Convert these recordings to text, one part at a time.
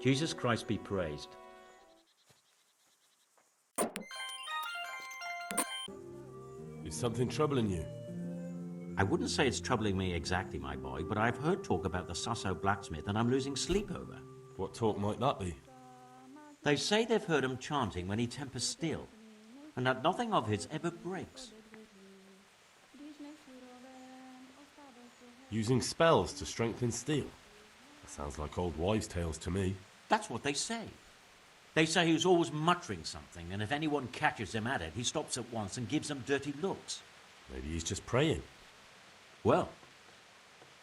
Jesus Christ be praised. Is something troubling you? I wouldn't say it's troubling me exactly, my boy, but I've heard talk about the Sasso blacksmith and I'm losing sleep over. What talk might that be? They say they've heard him chanting when he tempers steel, and that nothing of his ever breaks. Using spells to strengthen steel? That sounds like old wives' tales to me. That's what they say. They say he's always muttering something, and if anyone catches him at it, he stops at once and gives them dirty looks. Maybe he's just praying. Well,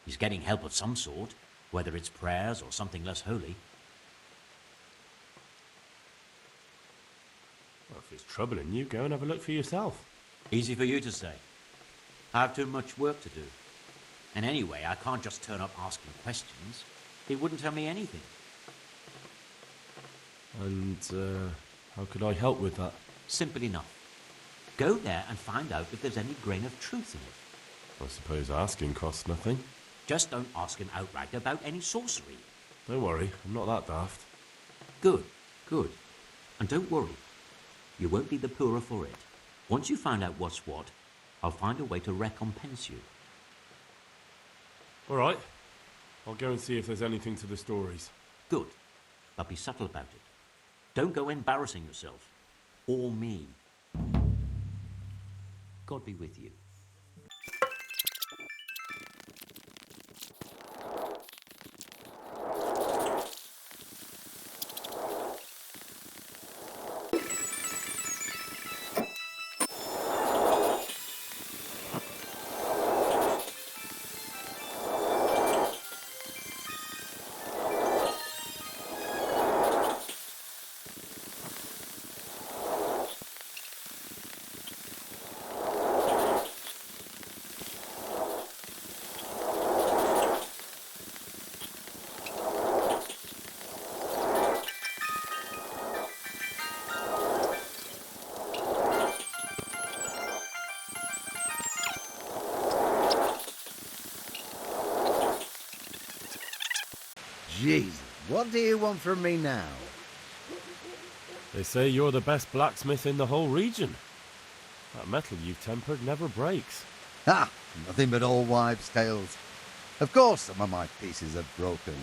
he's getting help of some sort, whether it's prayers or something less holy. Well, if it's troubling you, go and have a look for yourself. Easy for you to say. I have too much work to do. And anyway, I can't just turn up asking questions. He wouldn't tell me anything. And, how could I help with that? Simple enough. Go there and find out if there's any grain of truth in it. I suppose asking costs nothing. Just don't ask him outright about any sorcery. Don't worry, I'm not that daft. Good, good. And don't worry. You won't be the poorer for it. Once you find out what's what, I'll find a way to recompense you. All right. I'll go and see if there's anything to the stories. Good. But be subtle about it. Don't go embarrassing yourself. Or me. God be with you. Jesus, what do you want from me now? They say you're the best blacksmith in the whole region. That metal you've tempered never breaks. Ha! Nothing but old wives' tales. Of course some of my pieces have broken,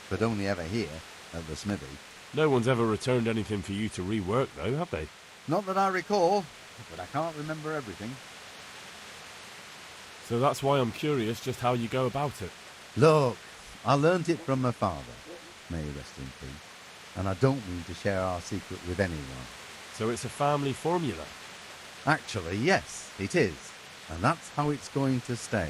but only ever here, at the smithy. No one's ever returned anything for you to rework, though, have they? Not that I recall, but I can't remember everything. So that's why I'm curious just how you go about it. Look, I learnt it from my father, may he rest in peace, and I don't mean to share our secret with anyone. So it's a family formula? Actually, yes, it is, and that's how it's going to stay.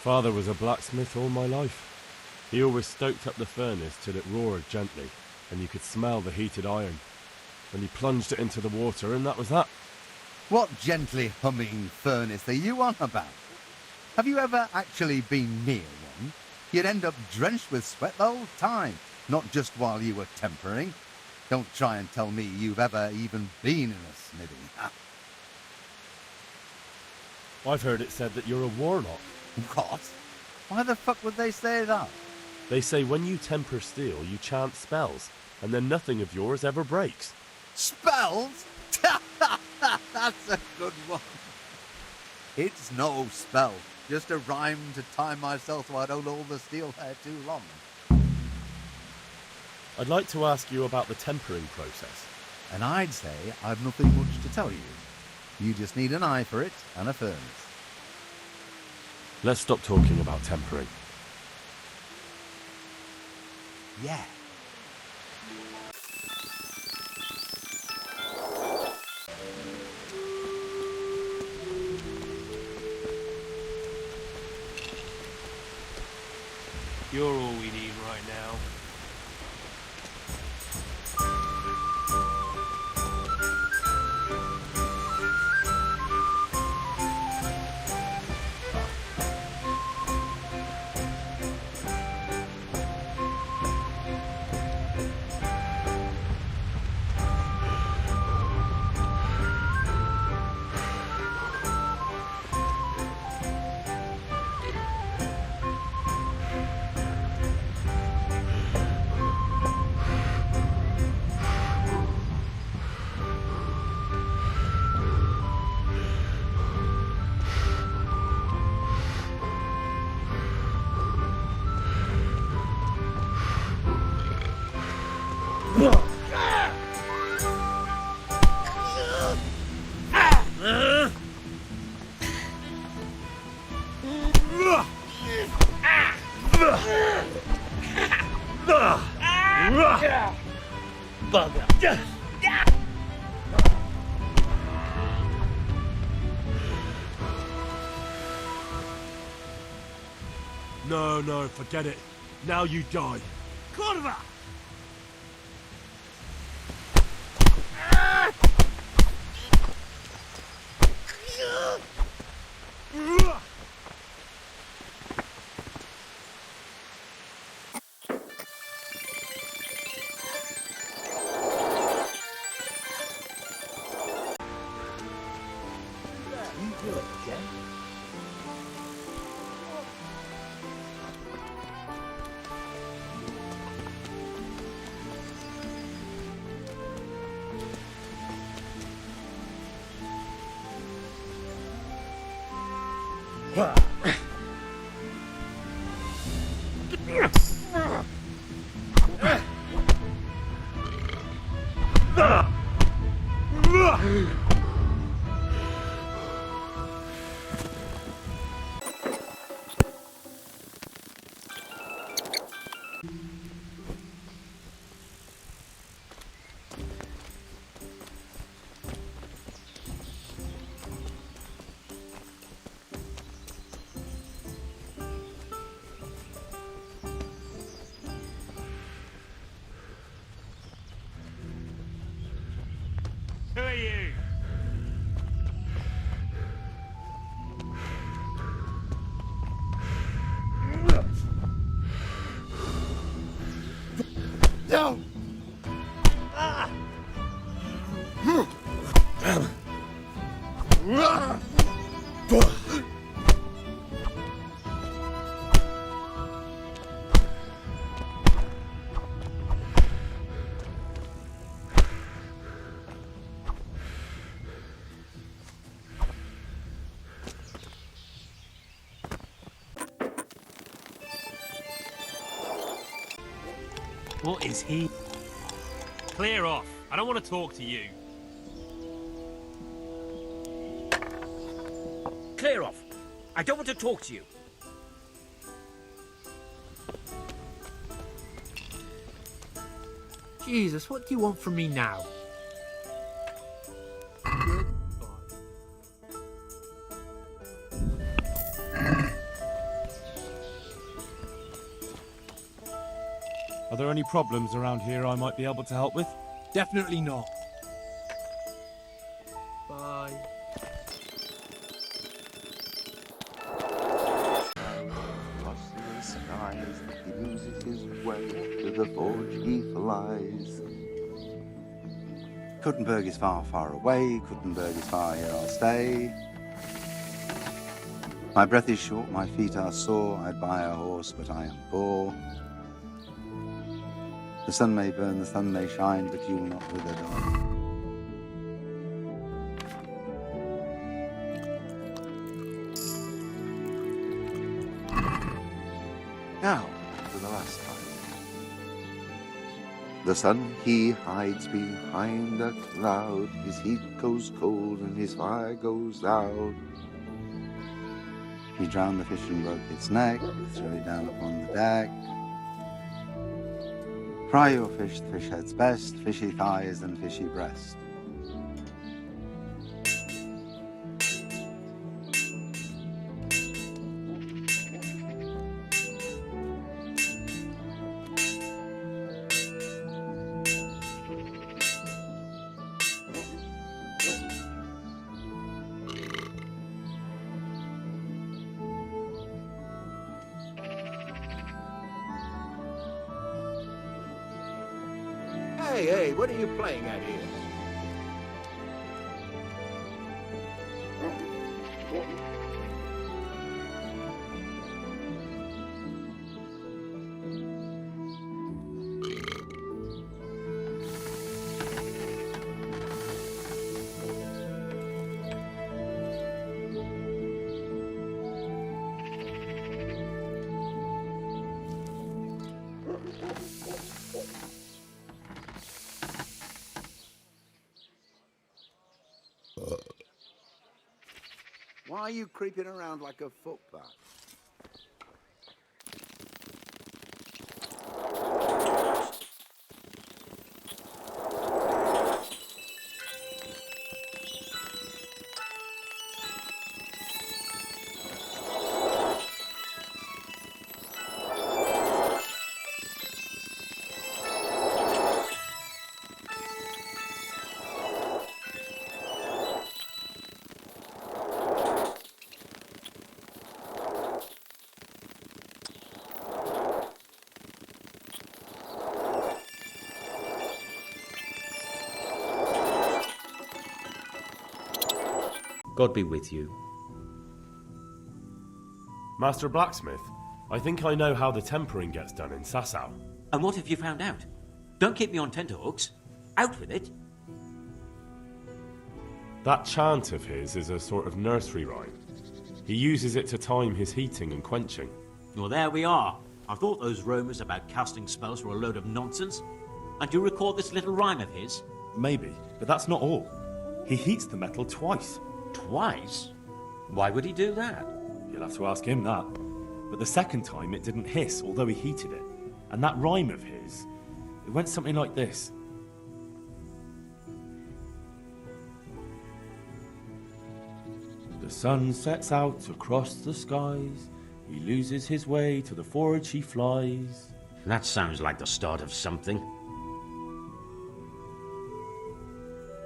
Father was a blacksmith all my life. He always stoked up the furnace till it roared gently, and you could smell the heated iron. Then he plunged it into the water, and that was that. What gently humming furnace are you on about? Have you ever actually been near one? You'd end up drenched with sweat the whole time, not just while you were tempering. Don't try and tell me you've ever even been in a smithy. I've heard it said that you're a warlock. What? Why the fuck would they say that? They say when you temper steel, you chant spells, and then nothing of yours ever breaks. Spells? That's a good one. It's no spell, just a rhyme to time myself so I don't hold the steel hair too long. I'd like to ask you about the tempering process. And I'd say I've nothing much to tell you. You just need an eye for it and a furnace. Let's stop talking about tempering. Yeah. You're all we need right now. bugger! No, forget it. Now you die. Kurwa! Who are you? No! What is he? Clear off. I don't want to talk to you. Clear off. I don't want to talk to you. Jesus, what do you want from me now? Are there any problems around here I might be able to help with? Definitely not. Bye. Across the skies, he loses his way, to the forge he flies. Kuttenberg is far, far away. Kuttenberg is far, here I'll stay. My breath is short, my feet are sore. I'd buy a horse, but I am poor. The sun may burn, the sun may shine, but you will not wither, darling. Now, for the last time. The sun he hides behind a cloud, his heat goes cold and his fire goes out. He drowned the fish and broke its neck, threw it down upon the deck. Fry your fish, the fish head's best, fishy thighs and fishy breast. Hey, what are you playing at here? Why are you creeping around like a footpath? God be with you. Master Blacksmith, I think I know how the tempering gets done in Sasau. And what have you found out? Don't keep me on tenterhooks. Out with it. That chant of his is a sort of nursery rhyme. He uses it to time his heating and quenching. Well, there we are. I thought those rumours about casting spells were a load of nonsense. And do you recall this little rhyme of his? Maybe, but that's not all. He heats the metal twice. Twice? Why would he do that? You'll have to ask him that. But the second time it didn't hiss, although he heated it. And that rhyme of his, it went something like this. The sun sets out across the skies. He loses his way to the forge he flies. That sounds like the start of something.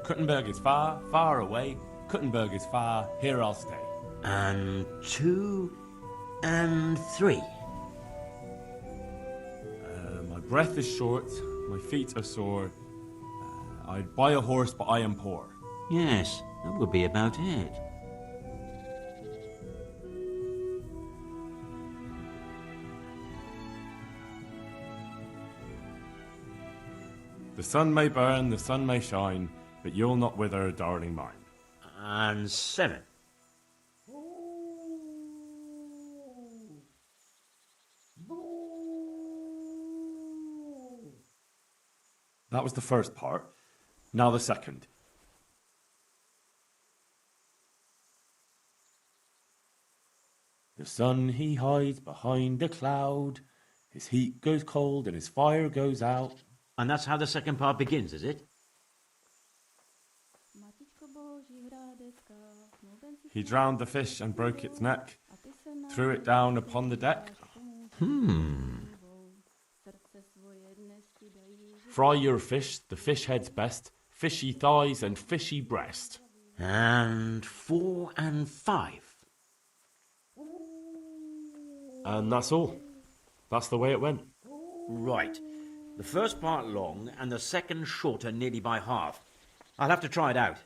Kuttenberg is far, far away. Kuttenberg is far, here I'll stay. And 2 and 3. My breath is short, my feet are sore. I'd buy a horse, but I am poor. Yes, that would be about it. The sun may burn, the sun may shine, but you'll not wither, darling mine. And 7. That was the first part. Now the second. The sun he hides behind a cloud. His heat goes cold and his fire goes out. And that's how the second part begins, is it? He drowned the fish and broke its neck, threw it down upon the deck. Fry your fish, the fish head's best, fishy thighs and fishy breast. And 4 and 5. And that's all. That's the way it went. Right. The first part long and the second shorter nearly by half. I'll have to try it out.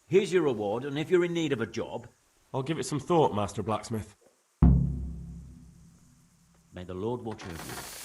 Here's your reward, and if you're in need of a job... I'll give it some thought, Master Blacksmith. May the Lord watch over you.